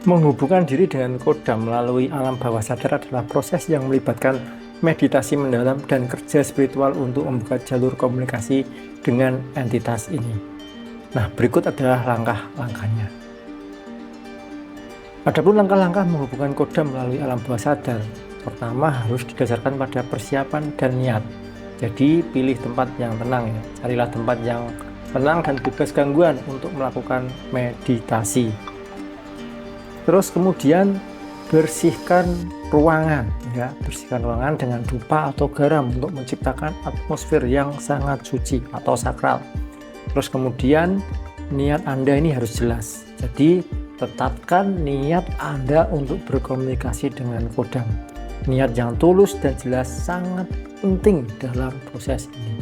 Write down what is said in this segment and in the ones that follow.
Menghubungkan diri dengan kodam melalui alam bawah sadar adalah proses yang melibatkan meditasi mendalam dan kerja spiritual untuk membuka jalur komunikasi dengan entitas ini. Nah, berikut adalah langkah-langkahnya. Adapun langkah-langkah menghubungkan kodam melalui alam bawah sadar, pertama harus didasarkan pada persiapan dan niat. Jadi, pilih tempat yang tenang ya. Carilah tempat yang tenang dan bebas gangguan untuk melakukan meditasi. Terus kemudian bersihkan ruangan ya, bersihkan ruangan dengan dupa atau garam untuk menciptakan atmosfer yang sangat suci atau sakral. Terus kemudian niat Anda ini harus jelas. Jadi tetapkan niat Anda untuk berkomunikasi dengan kodam. Niat yang tulus dan jelas sangat penting dalam proses ini.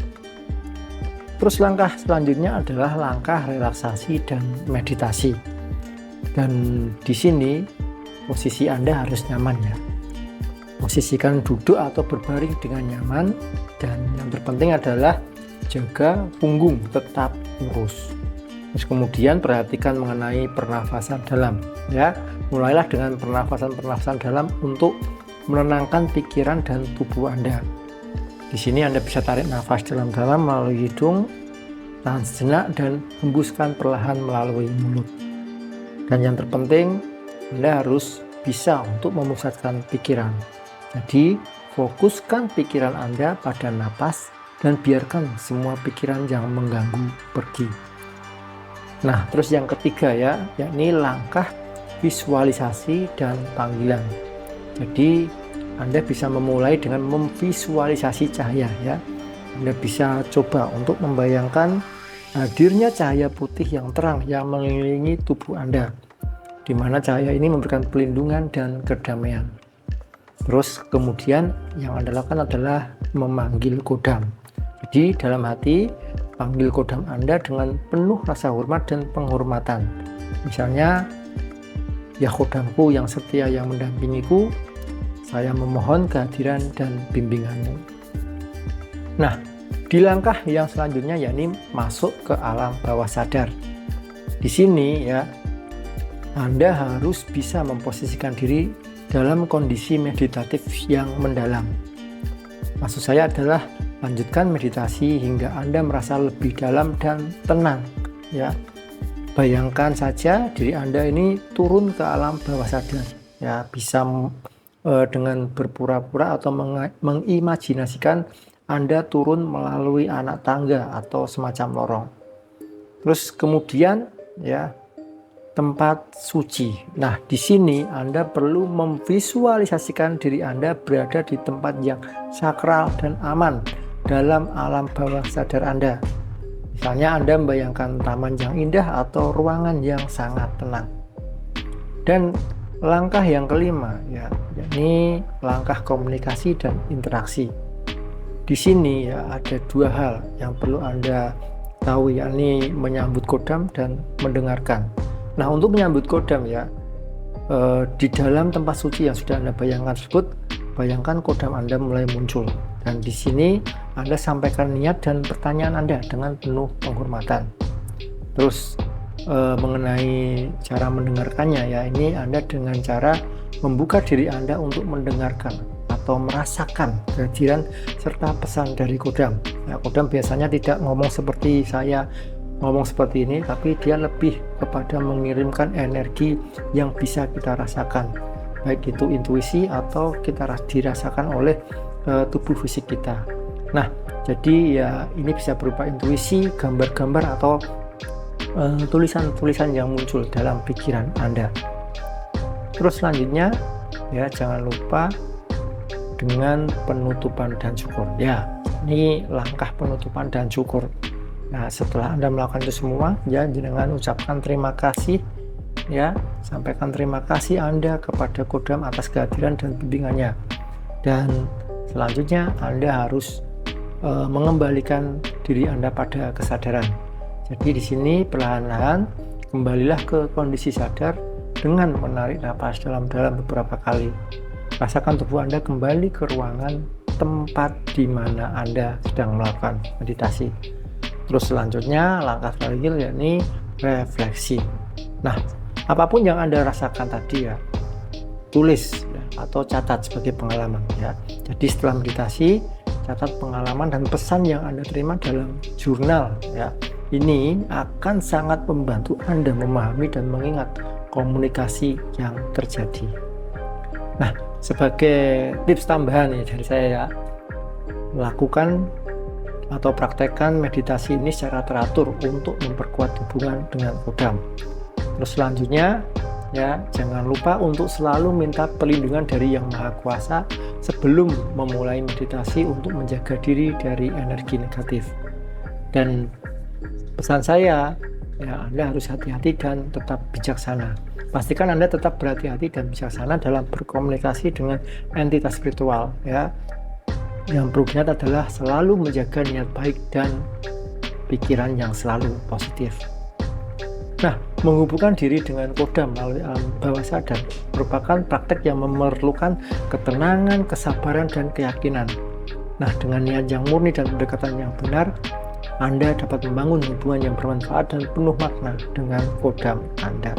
Terus langkah selanjutnya adalah langkah relaksasi dan meditasi. Dan di sini posisi Anda harus nyaman ya. Posisikan duduk atau berbaring dengan nyaman, dan yang terpenting adalah jaga punggung tetap lurus. Terus kemudian perhatikan mengenai pernafasan dalam ya. Mulailah dengan pernafasan dalam untuk menenangkan pikiran dan tubuh Anda. Di sini Anda bisa tarik nafas dalam-dalam melalui hidung, tahan sejenak dan hembuskan perlahan melalui mulut. Dan yang terpenting, Anda harus bisa untuk memusatkan pikiran. Jadi, fokuskan pikiran Anda pada napas dan biarkan semua pikiran yang mengganggu pergi. Nah, terus yang ketiga ya, yakni langkah visualisasi dan panggilan. Jadi, Anda bisa memulai dengan memvisualisasi cahaya ya. Anda bisa coba untuk membayangkan hadirnya cahaya putih yang terang yang mengelilingi tubuh Anda, di mana cahaya ini memberikan pelindungan dan kedamaian. Terus kemudian yang Anda lakukan adalah memanggil kodam. Jadi dalam hati panggil kodam Anda dengan penuh rasa hormat dan penghormatan. Misalnya, ya kodamku yang setia yang mendampingiku, saya memohon kehadiran dan bimbinganmu. Nah, di langkah yang selanjutnya yakni masuk ke alam bawah sadar. Di sini ya, Anda harus bisa memposisikan diri dalam kondisi meditatif yang mendalam. Maksud saya adalah lanjutkan meditasi hingga Anda merasa lebih dalam dan tenang ya. Bayangkan saja diri Anda ini turun ke alam bawah sadar ya, bisa dengan berpura-pura atau mengimajinasikan Anda turun melalui anak tangga atau semacam lorong. Terus kemudian ya, tempat suci. Nah, di sini Anda perlu memvisualisasikan diri Anda berada di tempat yang sakral dan aman dalam alam bawah sadar Anda. Misalnya Anda membayangkan taman yang indah atau ruangan yang sangat tenang. Dan langkah yang kelima ya, yakni langkah komunikasi dan interaksi. Di sini ya ada dua hal yang perlu Anda tahu, yakni menyambut kodam dan mendengarkan. Nah, untuk menyambut kodam ya, di dalam tempat suci yang sudah Anda bayangkan tersebut, bayangkan kodam Anda mulai muncul. Dan di sini Anda sampaikan niat dan pertanyaan Anda dengan penuh penghormatan. Terus mengenai cara mendengarkannya ya, ini Anda dengan cara membuka diri Anda untuk mendengarkan atau merasakan kehadiran serta pesan dari kodam. Ya, kodam biasanya tidak ngomong seperti saya ngomong seperti ini, tapi dia lebih kepada mengirimkan energi yang bisa kita rasakan, baik itu intuisi atau kita dirasakan oleh tubuh fisik kita. Nah, jadi ya ini bisa berupa intuisi, gambar-gambar atau tulisan-tulisan yang muncul dalam pikiran Anda. Terus selanjutnya ya, jangan lupa dengan penutupan dan syukur. Ya, ini langkah penutupan dan syukur. Nah, setelah Anda melakukan itu semua, ya dengan ucapkan terima kasih, ya, sampaikan terima kasih Anda kepada kodam atas kehadiran dan bimbingannya. Dan selanjutnya Anda harus mengembalikan diri Anda pada kesadaran. Jadi di sini perlahan-lahan kembalilah ke kondisi sadar dengan menarik napas dalam-dalam beberapa kali. Rasakan tubuh Anda kembali ke ruangan tempat di mana Anda sedang melakukan meditasi. Terus selanjutnya langkah selanjutnya yakni refleksi. Nah, Apapun yang Anda rasakan tadi ya, tulis ya, atau catat sebagai pengalaman ya. Jadi setelah meditasi, catat pengalaman dan pesan yang Anda terima dalam jurnal ya. Ini akan sangat membantu Anda memahami dan mengingat komunikasi yang terjadi. Nah, sebagai tips tambahan ya dari saya ya, lakukan atau praktekkan meditasi ini secara teratur untuk memperkuat hubungan dengan kodam. Terus selanjutnya ya, jangan lupa untuk selalu minta perlindungan dari Yang Maha Kuasa sebelum memulai meditasi untuk menjaga diri dari energi negatif. Dan pesan saya ya, Anda harus hati-hati dan tetap bijaksana. Pastikan Anda tetap berhati-hati dan bijaksana dalam berkomunikasi dengan entitas spiritual ya. Yang perlu diingat adalah selalu menjaga niat baik dan pikiran yang selalu positif. Nah, menghubungkan diri dengan kodam melalui alam bawah sadar merupakan praktek yang memerlukan ketenangan, kesabaran, dan keyakinan. Nah, dengan niat yang murni dan pendekatan yang benar, Anda dapat membangun hubungan yang bermanfaat dan penuh makna dengan kodam Anda.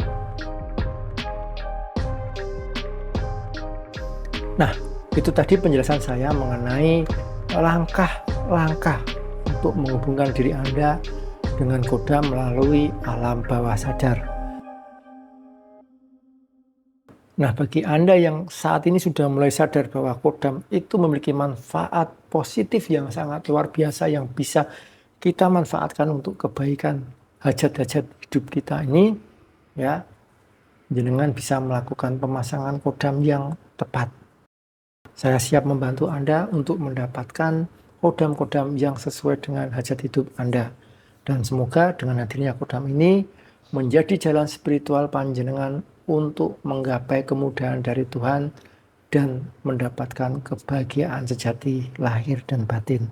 Nah, itu tadi penjelasan saya mengenai langkah-langkah untuk menghubungkan diri Anda dengan kodam melalui alam bawah sadar. Nah, bagi Anda yang saat ini sudah mulai sadar bahwa kodam itu memiliki manfaat positif yang sangat luar biasa yang bisa kita manfaatkan untuk kebaikan hajat-hajat hidup kita ini, ya, jenengan bisa melakukan pemasangan kodam yang tepat. Saya siap membantu Anda untuk mendapatkan kodam-kodam yang sesuai dengan hajat hidup Anda. Dan semoga dengan hadirnya kodam ini menjadi jalan spiritual panjenengan untuk menggapai kemudahan dari Tuhan dan mendapatkan kebahagiaan sejati lahir dan batin.